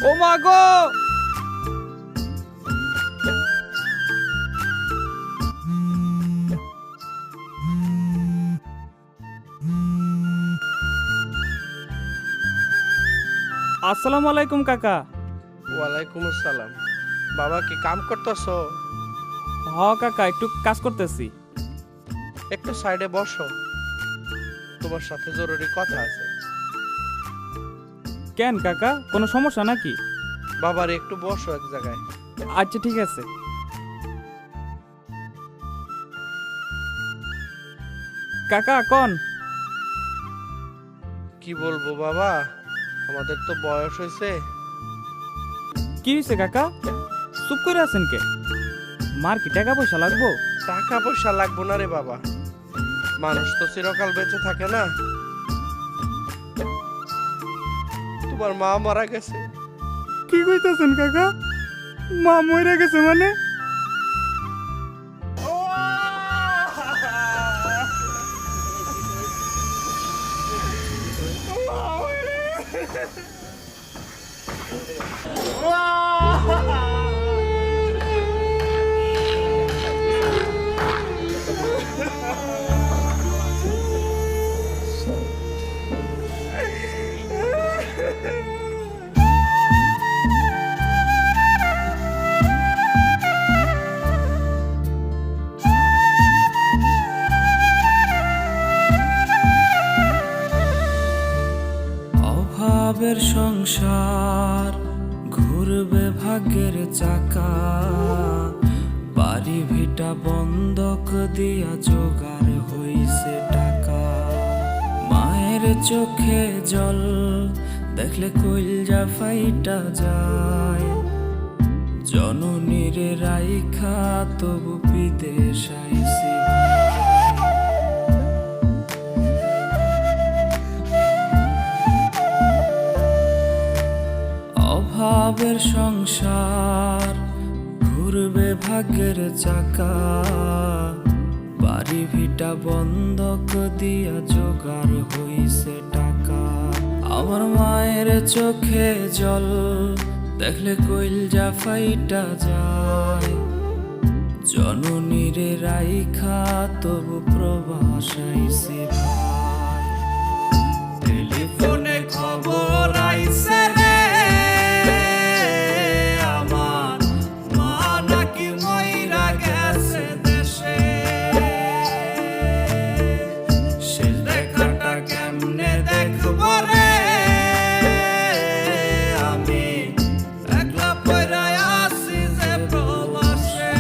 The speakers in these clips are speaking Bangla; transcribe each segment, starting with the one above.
ও মা গো, আসসালামু আলাইকুম কাকা। ওয়ালাইকুম আসসালাম। বাবা কি কাম করতেছো? হ কাকা, একটু কাজ করতেছি। একটু সাইডে বসো, তোমার সাথে জরুরি কথা আছে। কেন কাকা, কোনো সমস্যা নাকি? বাবার একটু বসো এক জায়গায়। আচ্ছা ঠিক আছে। কাকা কোন? কি বলবো বাবা, আমাদের তো বয়স হয়েছে। কি হয়েছে কাকা, চুপ করে আছেন কে? মার কি টাকা পয়সা লাগবো? টাকা পয়সা লাগবো না রে বাবা, মানুষ তো চিরকাল বেঁচে থাকে না। তোমার মা মারা গেছে। কি কইতাছেন কাকা, মা মরে গেছে মানে? অভাবের সংসার, ঘুরবে ভাগ্যের চাকা, বাড়ি ভিটা বন্ধক দিয়া জোগাড় হইছে টাকা। মায়ের চোখে জল দেখলে কইলজা ফাইটা যায়, জননীর রাইখা তবু বিদেশ আইছি। অভাবের সংসার, ঘুরবে ভাগ্যের চাকা, বাড়ি ভিটা বন্ধক দিয়া জোগাড় হইছে টাকা। আমার মায়ের চোখে জল দেখলে কইলজা ফাইটা যায়, জননীর রাইখা তবু প্রবাস আইছে ভাই। টেলিফোনে খবর আইছে রে, আমার মা নাকি মইরা গেছে দেশে। শেষ দেখাটা কেমনে দেখবো রে, আমি একলা পইরা আছি যে প্রবাসে।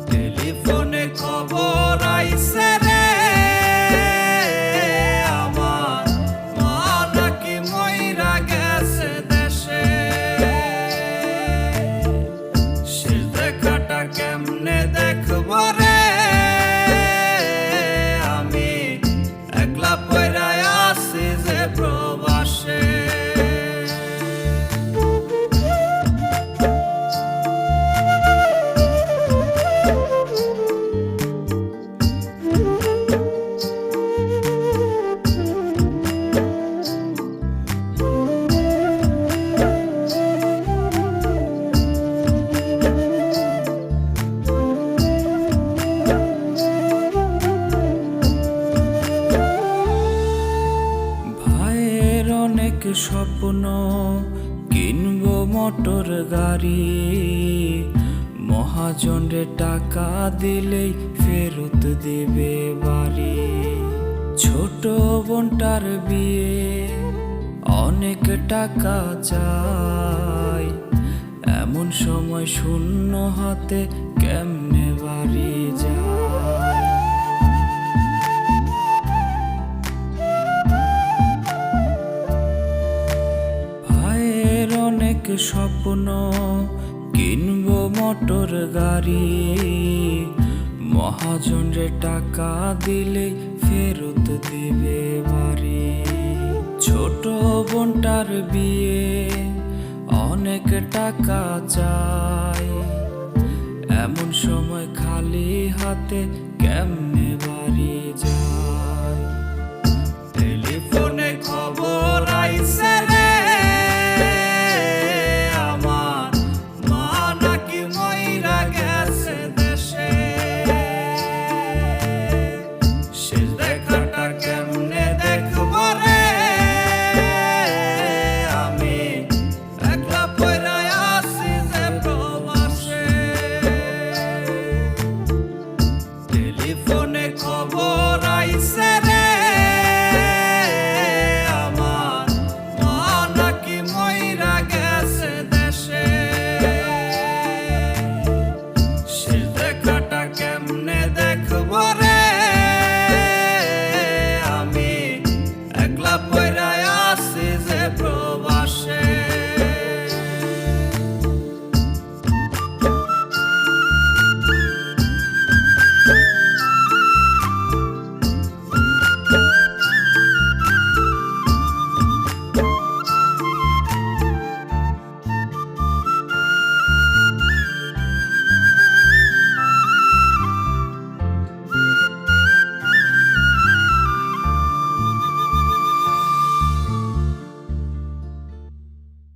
টেলিফোনে খবর আইছে রে, আমার মা নাকি মইরা গেছে দেশে। শেষ দেখাটা কেমনে দেখবো রে, আমি একলা পইরা আছি যে প্রবাসে। ভাইয়ের অনেক স্বপ্ন, কিনবো মোটর গাড়ি, মহাজনরে টাকা দিলেই ফেরত দেবে বাড়ি। ছোট বোনটার বিয়ে, অনেক টাকা চাই, এমন সময় শূন্য হাতে কেমনে বাড়ি যায়। ভাইয়ের অনেক স্বপ্ন, কিনবো মোটর গাড়ি, মহাজনরে টাকা দিলেই ফেরত দেবে বাড়ি। ছোট বোনটার বিয়ে, অনেক টাকা চাই, সময় খালি হাতে কেমনে বাড়ি যায়।